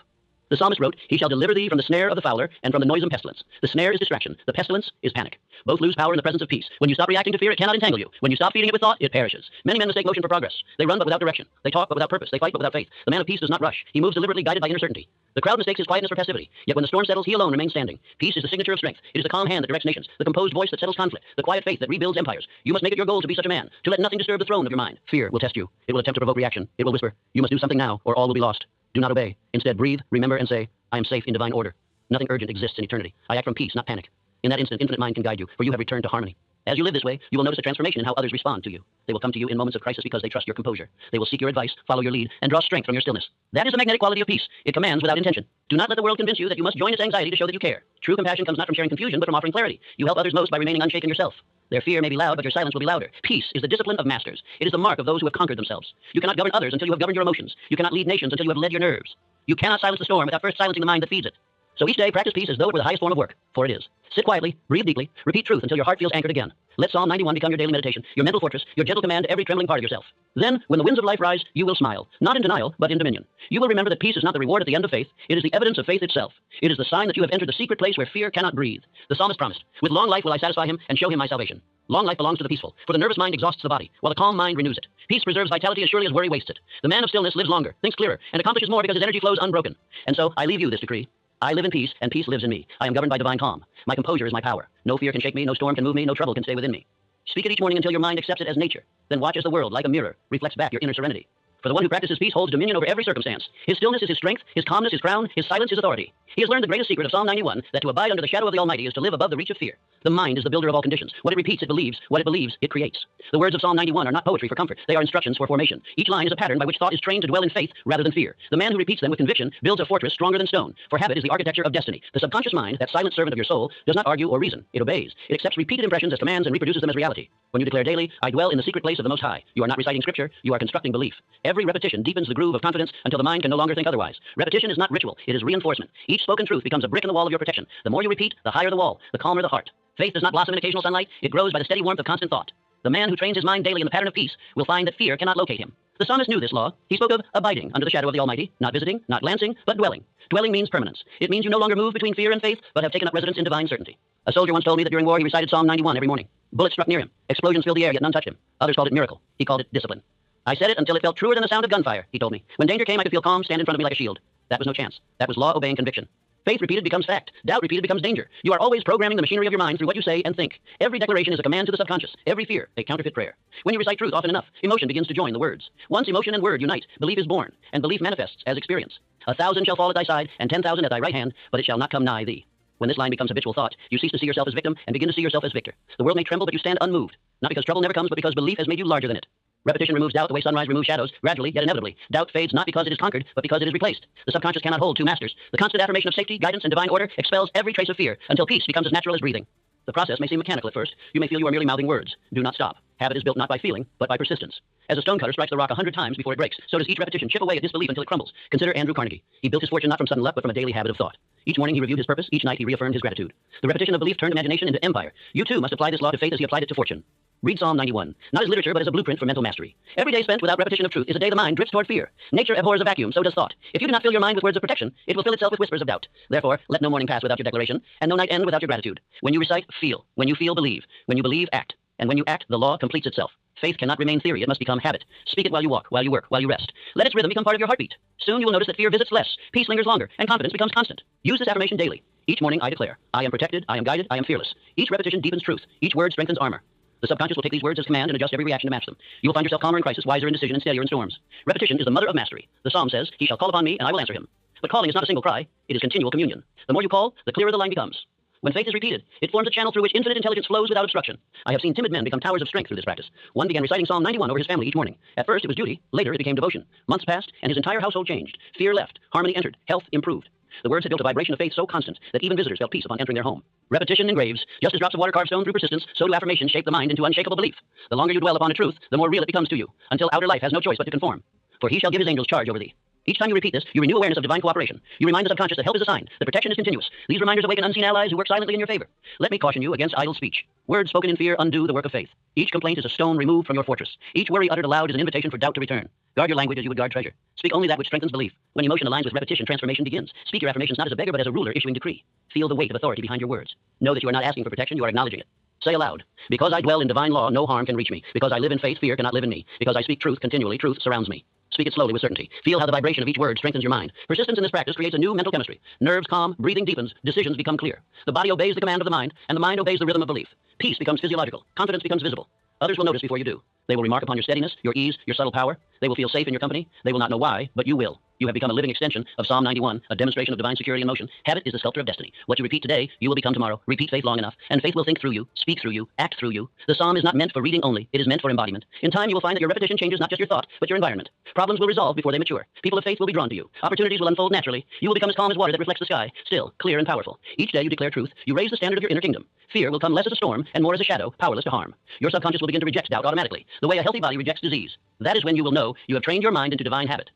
The psalmist wrote, he shall deliver thee from the snare of the fowler and from the noisome pestilence. The snare is distraction. The pestilence is panic. Both lose power in the presence of peace. When you stop reacting to fear, it cannot entangle you. When you stop feeding it with thought, it perishes. Many men mistake motion for progress. They run but without direction. They talk but without purpose. They fight but without faith. The man of peace does not rush. He moves deliberately, guided by inner certainty. The crowd mistakes his quietness for passivity. Yet when the storm settles, he alone remains standing. Peace is the signature of strength. It is the calm hand that directs nations, the composed voice that settles conflict, the quiet faith that rebuilds empires. You must make it your goal to be such a man, to let nothing disturb the throne of your mind. Fear will test you. It will attempt to provoke reaction. It will whisper, you must do something now, or all will be lost. Do not obey. Instead, breathe, remember, and say, I am safe in divine order. Nothing urgent exists in eternity. I act from peace, not panic. In that instant, infinite mind can guide you, for you have returned to harmony. As you live this way, you will notice a transformation in how others respond to you. They will come to you in moments of crisis because they trust your composure. They will seek your advice, follow your lead, and draw strength from your stillness. That is the magnetic quality of peace. It commands without intention. Do not let the world convince you that you must join its anxiety to show that you care. True compassion comes not from sharing confusion, but from offering clarity. You help others most by remaining unshaken yourself. Their fear may be loud, but your silence will be louder. Peace is the discipline of masters. It is the mark of those who have conquered themselves. You cannot govern others until you have governed your emotions. You cannot lead nations until you have led your nerves. You cannot silence the storm without first silencing the mind that feeds it. So each day, practice peace as though it were the highest form of work, for it is. Sit quietly, breathe deeply, repeat truth until your heart feels anchored again. Let Psalm 91 become your daily meditation, your mental fortress, your gentle command to every trembling part of yourself. Then, when the winds of life rise, you will smile, not in denial, but in dominion. You will remember that peace is not the reward at the end of faith. It is the evidence of faith itself. It is the sign that you have entered the secret place where fear cannot breathe. The psalmist promised, with long life will I satisfy him and show him my salvation. Long life belongs to the peaceful, for the nervous mind exhausts the body, while the calm mind renews it. Peace preserves vitality as surely as worry wastes it. The man of stillness lives longer, thinks clearer, and accomplishes more because his energy flows unbroken. And so, I leave you this decree. I live in peace, and peace lives in me. I am governed by divine calm. My composure is my power. No fear can shake me, no storm can move me, no trouble can stay within me. Speak it each morning until your mind accepts it as nature. Then watch as the world, like a mirror, reflects back your inner serenity. For the one who practices peace holds dominion over every circumstance. His stillness is his strength, his calmness his crown, his silence his authority. He has learned the greatest secret of Psalm 91, that to abide under the shadow of the Almighty is to live above the reach of fear. The mind is the builder of all conditions. What it repeats, it believes. What it believes, it creates. The words of Psalm 91 are not poetry for comfort. They are instructions for formation. Each line is a pattern by which thought is trained to dwell in faith rather than fear. The man who repeats them with conviction builds a fortress stronger than stone. For habit is the architecture of destiny. The subconscious mind, that silent servant of your soul, does not argue or reason. It obeys. It accepts repeated impressions as commands and reproduces them as reality. When you declare daily, I dwell in the secret place of the Most High, you are not reciting scripture, you are constructing belief. Every repetition deepens the groove of confidence until the mind can no longer think otherwise. Repetition is not ritual, it is reinforcement. Each spoken truth becomes a brick in the wall of your protection. The more you repeat, the higher the wall, the calmer the heart. Faith does not blossom in occasional sunlight, it grows by the steady warmth of constant thought. The man who trains his mind daily in the pattern of peace will find that fear cannot locate him. The psalmist knew this law. He spoke of abiding under the shadow of the Almighty, not visiting, not glancing, but dwelling. Dwelling means permanence. It means you no longer move between fear and faith, but have taken up residence in divine certainty. A soldier once told me that during war he recited Psalm 91 every morning. Bullets struck near him. Explosions filled the air, yet none touched him. Others called it miracle. He called it discipline. I said it until it felt truer than the sound of gunfire, he told me. When danger came, I could feel calm stand in front of me like a shield. That was no chance. That was law-obeying conviction. Faith repeated becomes fact. Doubt repeated becomes danger. You are always programming the machinery of your mind through what you say and think. Every declaration is a command to the subconscious. Every fear, a counterfeit prayer. When you recite truth often enough, emotion begins to join the words. Once emotion and word unite, belief is born, and belief manifests as experience. 1,000 shall fall at thy side, and 10,000 at thy right hand, but it shall not come nigh thee. When this line becomes habitual thought, you cease to see yourself as victim and begin to see yourself as victor. The world may tremble, but you stand unmoved. Not because trouble never comes, but because belief has made you larger than it. Repetition removes doubt the way sunrise removes shadows, gradually, yet inevitably. Doubt fades not because it is conquered, but because it is replaced. The subconscious cannot hold two masters. The constant affirmation of safety, guidance, and divine order expels every trace of fear until peace becomes as natural as breathing. The process may seem mechanical at first. You may feel you are merely mouthing words. Do not stop. Habit is built not by feeling, but by persistence. As a stonecutter strikes the rock 100 times before it breaks, so does each repetition chip away at disbelief until it crumbles. Consider Andrew Carnegie. He built his fortune not from sudden luck, but from a daily habit of thought. Each morning he reviewed his purpose. Each night he reaffirmed his gratitude. The repetition of belief turned imagination into empire. You too must apply this law to faith as he applied it to fortune. Read Psalm 91, not as literature, but as a blueprint for mental mastery. Every day spent without repetition of truth is a day the mind drifts toward fear. Nature abhors a vacuum, so does thought. If you do not fill your mind with words of protection, it will fill itself with whispers of doubt. Therefore, let no morning pass without your declaration, and no night end without your gratitude. When you recite, feel. When you feel, believe. When you believe, act. And when you act, the law completes itself. Faith cannot remain theory. It must become habit. Speak it while you walk, while you work, while you rest. Let its rhythm become part of your heartbeat. Soon you will notice that fear visits less, peace lingers longer, and confidence becomes constant. Use this affirmation daily. Each morning I declare, I am protected, I am guided, I am fearless. Each repetition deepens truth. Each word strengthens armor. The subconscious will take these words as command and adjust every reaction to match them. You will find yourself calmer in crisis, wiser in decision, and steadier in storms. Repetition is the mother of mastery. The psalm says, he shall call upon me, and I will answer him. But calling is not a single cry. It is continual communion. The more you call, the clearer the line becomes. When faith is repeated, it forms a channel through which infinite intelligence flows without obstruction. I have seen timid men become towers of strength through this practice. One began reciting Psalm 91 over his family each morning. At first it was duty, later it became devotion. Months passed, and his entire household changed. Fear left, harmony entered, health improved. The words had built a vibration of faith so constant that even visitors felt peace upon entering their home. Repetition engraves. Just as drops of water carve stone through persistence, so do affirmations shape the mind into unshakable belief. The longer you dwell upon a truth, the more real it becomes to you, until outer life has no choice but to conform. For he shall give his angels charge over thee. Each time you repeat this, you renew awareness of divine cooperation. You remind the subconscious that help is assigned, that protection is continuous. These reminders awaken unseen allies who work silently in your favor. Let me caution you against idle speech. Words spoken in fear undo the work of faith. Each complaint is a stone removed from your fortress. Each worry uttered aloud is an invitation for doubt to return. Guard your language as you would guard treasure. Speak only that which strengthens belief. When emotion aligns with repetition, transformation begins. Speak your affirmations not as a beggar, but as a ruler issuing decree. Feel the weight of authority behind your words. Know that you are not asking for protection, you are acknowledging it. Say aloud, because I dwell in divine law, no harm can reach me. Because I live in faith, fear cannot live in me. Because I speak truth continually, truth surrounds me. Speak it slowly with certainty. Feel how the vibration of each word strengthens your mind. Persistence in this practice creates a new mental chemistry. Nerves calm, breathing deepens, decisions become clear. The body obeys the command of the mind, and the mind obeys the rhythm of belief. Peace becomes physiological. Confidence becomes visible. Others will notice before you do. They will remark upon your steadiness, your ease, your subtle power. They will feel safe in your company. They will not know why, but you will. You have become a living extension of Psalm 91, a demonstration of divine security in motion. Habit is the sculptor of destiny. What you repeat today, you will become tomorrow. Repeat faith long enough, and faith will think through you, speak through you, act through you. The psalm is not meant for reading only. It is meant for embodiment. In time, you will find that your repetition changes not just your thought, but your environment. Problems will resolve before they mature. People of faith will be drawn to you. Opportunities will unfold naturally. You will become as calm as water that reflects the sky, still, clear and powerful. Each day you declare truth. You raise the standard of your inner kingdom. Fear will come less as a storm and more as a shadow, powerless to harm. Your subconscious will begin to reject doubt automatically, the way a healthy body rejects disease. That is when you will know you have trained your mind into divine habit.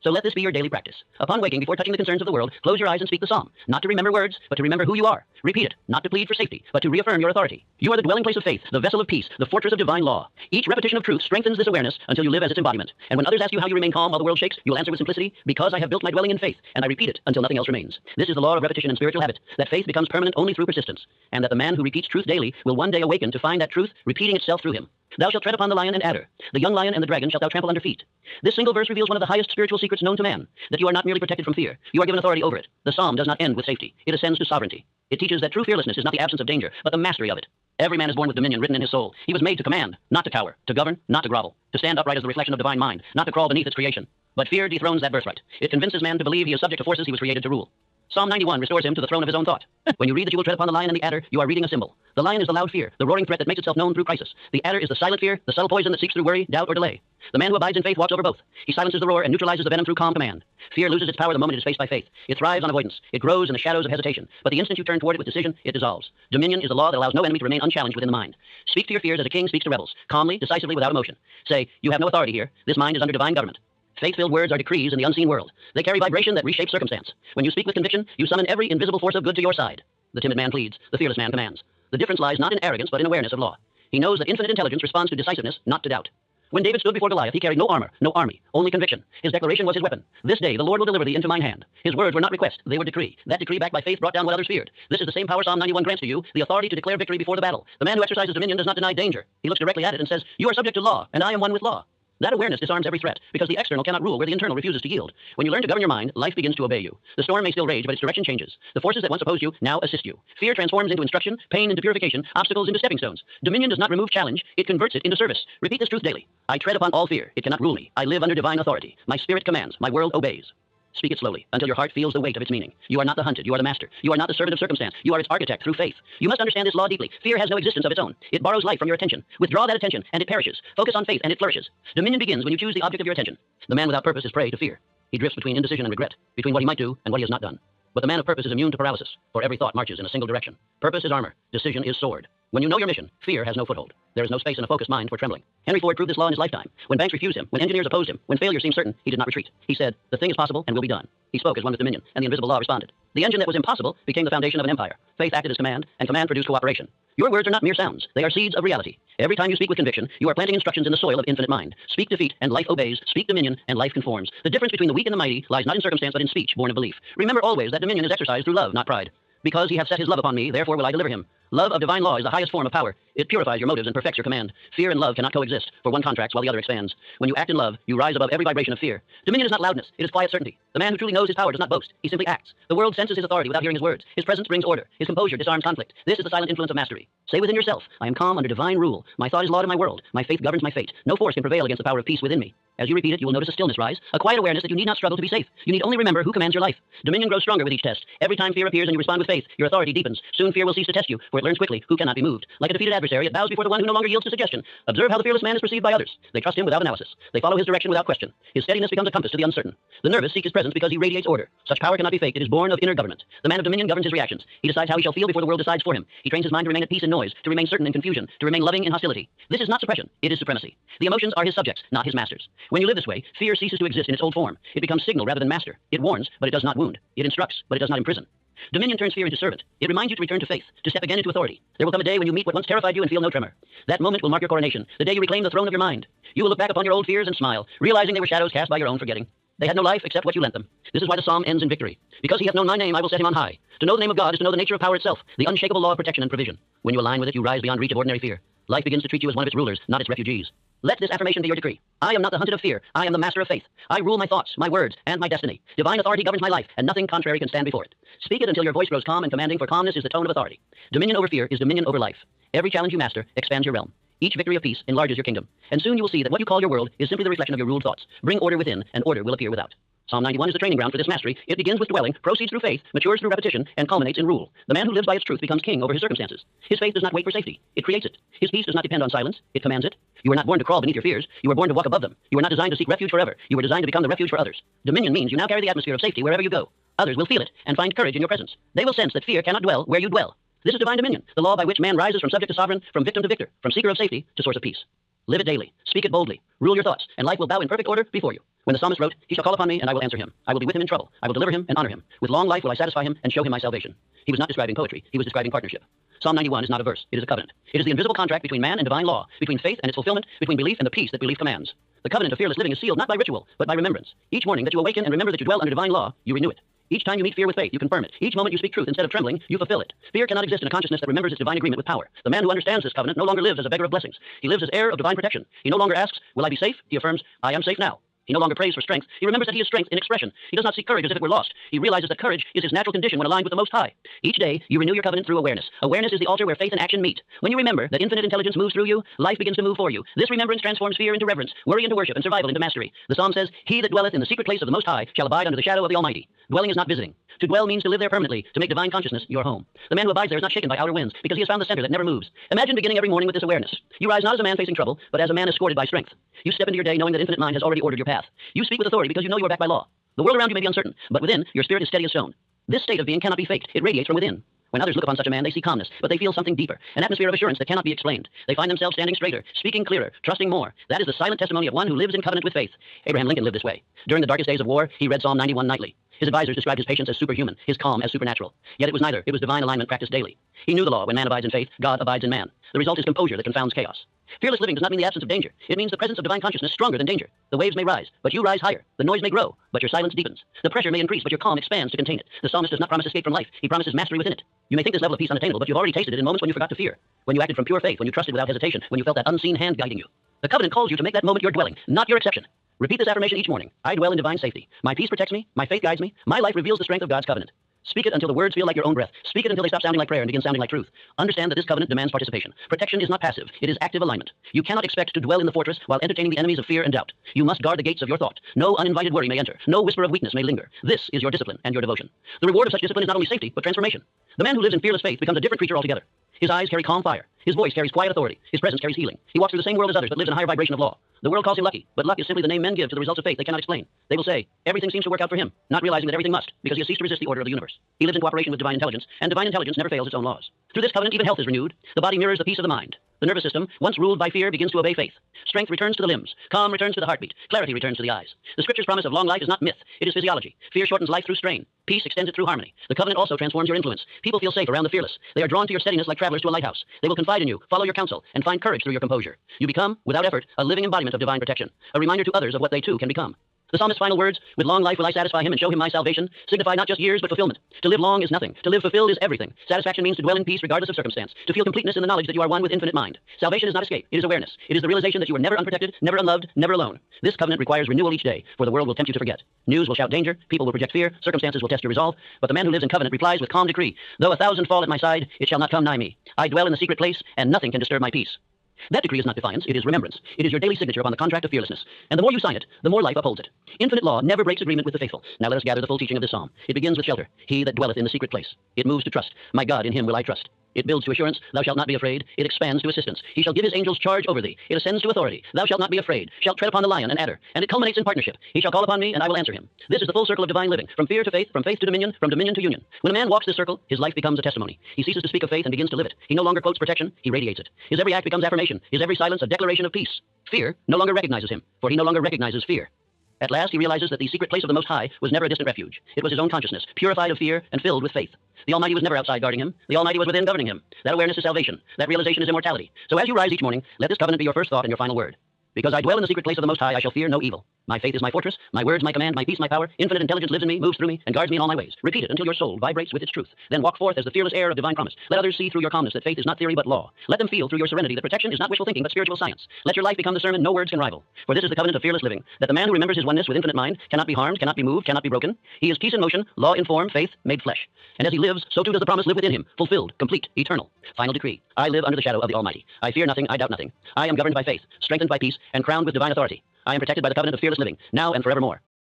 So let this be your daily practice. Upon waking, before touching the concerns of the world, close your eyes and speak the psalm. Not to remember words, but to remember who you are. Repeat it, not to plead for safety, but to reaffirm your authority. You are the dwelling place of faith, the vessel of peace, the fortress of divine law. Each repetition of truth strengthens this awareness until you live as its embodiment. And when others ask you how you remain calm while the world shakes, you will answer with simplicity, because I have built my dwelling in faith, and I repeat it until nothing else remains. This is the law of repetition and spiritual habit, that faith becomes permanent only through persistence, and that the man who repeats truth daily will one day awaken to find that truth repeating itself through him. Thou shalt tread upon the lion and adder. The young lion and the dragon shalt thou trample under feet. This single verse reveals one of the highest spiritual secrets known to man, that you are not merely protected from fear. You are given authority over it. The psalm does not end with safety. It ascends to sovereignty. It teaches that true fearlessness is not the absence of danger, but the mastery of it. Every man is born with dominion written in his soul. He was made to command, not to cower, to govern, not to grovel, to stand upright as the reflection of divine mind, not to crawl beneath its creation. But fear dethrones that birthright. It convinces man to believe he is subject to forces he was created to rule. Psalm 91 restores him to the throne of his own thought. When you read that you will tread upon the lion and the adder, you are reading a symbol. The lion is the loud fear, the roaring threat that makes itself known through crisis. The adder is the silent fear, the subtle poison that seeks through worry, doubt, or delay. The man who abides in faith walks over both. He silences the roar and neutralizes the venom through calm command. Fear loses its power the moment it is faced by faith. It thrives on avoidance. It grows in the shadows of hesitation. But the instant you turn toward it with decision, it dissolves. Dominion is the law that allows no enemy to remain unchallenged within the mind. Speak to your fears as a king speaks to rebels, calmly, decisively, without emotion. Say, you have no authority here. This mind is under divine government. Faith-filled words are decrees in the unseen world. They carry vibration that reshapes circumstance. When you speak with conviction, you summon every invisible force of good to your side. The timid man pleads. The fearless man commands. The difference lies not in arrogance, but in awareness of law. He knows that infinite intelligence responds to decisiveness, not to doubt. When David stood before Goliath, he carried no armor, no army, only conviction. His declaration was his weapon. This day the Lord will deliver thee into mine hand. His words were not request, they were decree. That decree backed by faith brought down what others feared. This is the same power Psalm 91 grants to you, the authority to declare victory before the battle. The man who exercises dominion does not deny danger. He looks directly at it and says, you are subject to law, and I am one with law. That awareness disarms every threat, because the external cannot rule where the internal refuses to yield. When you learn to govern your mind, life begins to obey you. The storm may still rage, but its direction changes. The forces that once opposed you now assist you. Fear transforms into instruction, pain into purification, obstacles into stepping stones. Dominion does not remove challenge, it converts it into service. Repeat this truth daily. I tread upon all fear. It cannot rule me. I live under divine authority. My spirit commands. My world obeys. Speak it slowly, until your heart feels the weight of its meaning. You are not the hunted, you are the master. You are not the servant of circumstance, you are its architect through faith. You must understand this law deeply. Fear has no existence of its own. It borrows life from your attention. Withdraw that attention, and it perishes. Focus on faith, and it flourishes. Dominion begins when you choose the object of your attention. The man without purpose is prey to fear. He drifts between indecision and regret, between what he might do and what he has not done. But the man of purpose is immune to paralysis, for every thought marches in a single direction. Purpose is armor, decision is sword. When you know your mission, fear has no foothold. There is no space in a focused mind for trembling. Henry Ford proved this law in his lifetime. When banks refused him, when engineers opposed him, when failure seemed certain, he did not retreat. He said, the thing is possible and will be done. He spoke as one with dominion, and the invisible law responded. The engine that was impossible became the foundation of an empire. Faith acted as command, and command produced cooperation. Your words are not mere sounds. They are seeds of reality. Every time you speak with conviction, you are planting instructions in the soil of infinite mind. Speak defeat, and life obeys. Speak dominion, and life conforms. The difference between the weak and the mighty lies not in circumstance, but in speech, born of belief. Remember always that dominion is exercised through love, not pride. Because he hath set his love upon me, therefore will I deliver him. Love of divine law is the highest form of power. It purifies your motives and perfects your command. Fear and love cannot coexist, for one contracts while the other expands. When you act in love, you rise above every vibration of fear. Dominion is not loudness, it is quiet certainty. The man who truly knows his power does not boast, he simply acts. The world senses his authority without hearing his words. His presence brings order. His composure disarms conflict. This is the silent influence of mastery. Say within yourself, I am calm under divine rule. My thought is law to my world. My faith governs my fate. No force can prevail against the power of peace within me. As you repeat it, you will notice a stillness rise, a quiet awareness that you need not struggle to be safe. You need only remember who commands your life. Dominion grows stronger with each test. Every time fear appears and you respond with faith, your authority deepens. Soon fear will cease to test you, for it learns quickly who cannot be moved. Like a defeated adversary, it bows before the one who no longer yields to suggestion. Observe how the fearless man is perceived by others. They trust him without analysis. They follow his direction without question. His steadiness becomes a compass to the uncertain. The nervous seek his presence because he radiates order. Such power cannot be faked. It is born of inner government. The man of dominion governs his reactions. He decides how he shall feel before the world decides for him. He trains his mind to remain at peace in noise, to remain certain in confusion, to remain loving in hostility. This is not suppression. It is supremacy. The emotions are his subjects, not his masters. When you live this way, fear ceases to exist in its old form. It becomes signal rather than master. It warns, but it does not wound. It instructs, but it does not imprison. Dominion turns fear into servant. It reminds you to return to faith, to step again into authority. There will come a day when you meet what once terrified you and feel no tremor. That moment will mark your coronation, the day you reclaim the throne of your mind. You will look back upon your old fears and smile, realizing they were shadows cast by your own forgetting. They had no life except what you lent them. This is why the psalm ends in victory. Because he hath known my name, I will set him on high. To know the name of God is to know the nature of power itself, the unshakable law of protection and provision. When you align with it, you rise beyond reach of ordinary fear. Life begins to treat you as one of its rulers, not its refugees. Let this affirmation be your decree. I am not the hunted of fear. I am the master of faith. I rule my thoughts, my words, and my destiny. Divine authority governs my life, and nothing contrary can stand before it. Speak it until your voice grows calm and commanding, for calmness is the tone of authority. Dominion over fear is dominion over life. Every challenge you master expands your realm. Each victory of peace enlarges your kingdom. And soon you will see that what you call your world is simply the reflection of your ruled thoughts. Bring order within, and order will appear without. Psalm 91 is the training ground for this mastery. It begins with dwelling, proceeds through faith, matures through repetition, and culminates in rule. The man who lives by its truth becomes king over his circumstances. His faith does not wait for safety. It creates it. His peace does not depend on silence. It commands it. You were not born to crawl beneath your fears. You were born to walk above them. You were not designed to seek refuge forever. You were designed to become the refuge for others. Dominion means you now carry the atmosphere of safety wherever you go. Others will feel it and find courage in your presence. They will sense that fear cannot dwell where you dwell. This is divine dominion, the law by which man rises from subject to sovereign, from victim to victor, from seeker of safety to source of peace. Live it daily. Speak it boldly. Rule your thoughts, and life will bow in perfect order before you. When the psalmist wrote, he shall call upon me, and I will answer him. I will be with him in trouble. I will deliver him and honor him. With long life will I satisfy him and show him my salvation. He was not describing poetry. He was describing partnership. Psalm 91 is not a verse. It is a covenant. It is the invisible contract between man and divine law, between faith and its fulfillment, between belief and the peace that belief commands. The covenant of fearless living is sealed not by ritual, but by remembrance. Each morning that you awaken and remember that you dwell under divine law, you renew it. Each time you meet fear with faith, you confirm it. Each moment you speak truth instead of trembling, you fulfill it. Fear cannot exist in a consciousness that remembers its divine agreement with power. The man who understands this covenant no longer lives as a beggar of blessings. He lives as heir of divine protection. He no longer asks, will I be safe? He affirms, I am safe now. He no longer prays for strength. He remembers that he is strength in expression. He does not seek courage as if it were lost. He realizes that courage is his natural condition when aligned with the Most High. Each day, you renew your covenant through awareness. Awareness is the altar where faith and action meet. When you remember that infinite intelligence moves through you, life begins to move for you. This remembrance transforms fear into reverence, worry into worship, and survival into mastery. The psalm says, he that dwelleth in the secret place of the Most High shall abide under the shadow of the Almighty. Dwelling is not visiting. To dwell means to live there permanently, to make divine consciousness your home. The man who abides there is not shaken by outer winds, because he has found the center that never moves. Imagine beginning every morning with this awareness. You rise not as a man facing trouble, but as a man escorted by strength. You step into your day knowing that infinite mind has already ordered your path. You speak with authority because you know you are backed by law. The world around you may be uncertain, but within, your spirit is steady as stone. This state of being cannot be faked. It radiates from within. When others look upon such a man, they see calmness, but they feel something deeper, an atmosphere of assurance that cannot be explained. They find themselves standing straighter, speaking clearer, trusting more. That is the silent testimony of one who lives in covenant with faith. Abraham Lincoln lived this way. During the darkest days of war, he read Psalm 91 nightly. His advisors described his patience as superhuman, his calm as supernatural. Yet it was neither. It was divine alignment practiced daily. He knew the law. When man abides in faith, God abides in man. The result is composure that confounds chaos. Fearless living does not mean the absence of danger. It means the presence of divine consciousness stronger than danger. The waves may rise, but you rise higher. The noise may grow, but your silence deepens. The pressure may increase, but your calm expands to contain it. The psalmist does not promise escape from life. He promises mastery within it. You may think this level of peace unattainable, but you've already tasted it in moments when you forgot to fear. When you acted from pure faith, when you trusted without hesitation, when you felt that unseen hand guiding you. The covenant calls you to make that moment your dwelling, not your exception. Repeat this affirmation each morning. I dwell in divine safety. My peace protects me. My faith guides me. My life reveals the strength of God's covenant. Speak it until the words feel like your own breath. Speak it until they stop sounding like prayer and begin sounding like truth. Understand that this covenant demands participation. Protection is not passive. It is active alignment. You cannot expect to dwell in the fortress while entertaining the enemies of fear and doubt. You must guard the gates of your thought. No uninvited worry may enter. No whisper of weakness may linger. This is your discipline and your devotion. The reward of such discipline is not only safety, but transformation. The man who lives in fearless faith becomes a different creature altogether. His eyes carry calm fire. His voice carries quiet authority. His presence carries healing. He walks through the same world as others, but lives in a higher vibration of law. The world calls him lucky, but luck is simply the name men give to the results of faith they cannot explain. They will say, everything seems to work out for him, not realizing that everything must, because he has ceased to resist the order of the universe. He lives in cooperation with divine intelligence, and divine intelligence never fails its own laws. Through this covenant, even health is renewed. The body mirrors the peace of the mind. The nervous system, once ruled by fear, begins to obey faith. Strength returns to the limbs. Calm returns to the heartbeat. Clarity returns to the eyes. The scripture's promise of long life is not myth. It is physiology. Fear shortens life through strain. Peace extends it through harmony. The covenant also transforms your influence. People feel safe around the fearless. They are drawn to your steadiness like travelers to a lighthouse. They will confide in you, follow your counsel, and find courage through your composure. You become, without effort, a living embodiment of divine protection, a reminder to others of what they too can become. The psalmist's final words, "With long life will I satisfy him and show him my salvation," signify not just years but fulfillment. To live long is nothing. To live fulfilled is everything. Satisfaction means to dwell in peace regardless of circumstance, to feel completeness in the knowledge that you are one with infinite mind. Salvation is not escape, it is awareness. It is the realization that you are never unprotected, never unloved, never alone. This covenant requires renewal each day, for the world will tempt you to forget. News will shout danger, people will project fear, circumstances will test your resolve, but the man who lives in covenant replies with calm decree, "Though 1,000 fall at my side, it shall not come nigh me. I dwell in the secret place, and nothing can disturb my peace." That decree is not defiance, it is remembrance. It is your daily signature upon the contract of fearlessness. And the more you sign it, the more life upholds it. Infinite law never breaks agreement with the faithful. Now let us gather the full teaching of this psalm. It begins with shelter, he that dwelleth in the secret place. It moves to trust, my God, in him will I trust. It builds to assurance, thou shalt not be afraid. It expands to assistance. He shall give his angels charge over thee. It ascends to authority. Thou shalt not be afraid. Shalt tread upon the lion and adder. And it culminates in partnership. He shall call upon me, and I will answer him. This is the full circle of divine living, from fear to faith, from faith to dominion, from dominion to union. When a man walks this circle, his life becomes a testimony. He ceases to speak of faith and begins to live it. He no longer quotes protection, he radiates it. His every act becomes affirmation. His every silence a declaration of peace. Fear no longer recognizes him, for he no longer recognizes fear. At last he realizes that the secret place of the Most High was never a distant refuge. It was his own consciousness, purified of fear and filled with faith. The Almighty was never outside guarding him. The Almighty was within governing him. That awareness is salvation. That realization is immortality. So as you rise each morning, let this covenant be your first thought and your final word. Because I dwell in the secret place of the Most High, I shall fear no evil. My faith is my fortress, my words my command, my peace my power. Infinite intelligence lives in me, moves through me, and guards me in all my ways. Repeat it until your soul vibrates with its truth. Then walk forth as the fearless heir of divine promise. Let others see through your calmness that faith is not theory but law. Let them feel through your serenity that protection is not wishful thinking but spiritual science. Let your life become the sermon no words can rival. For this is the covenant of fearless living, that the man who remembers his oneness with infinite mind cannot be harmed, cannot be moved, cannot be broken. He is peace in motion, law in form, faith made flesh. And as he lives, so too does the promise live within him, fulfilled, complete, eternal. Final decree. I live under the shadow of the Almighty. I fear nothing, I doubt nothing. I am governed by faith, strengthened by peace, and crowned with divine authority. I am protected by the covenant of fearless living, now and forevermore.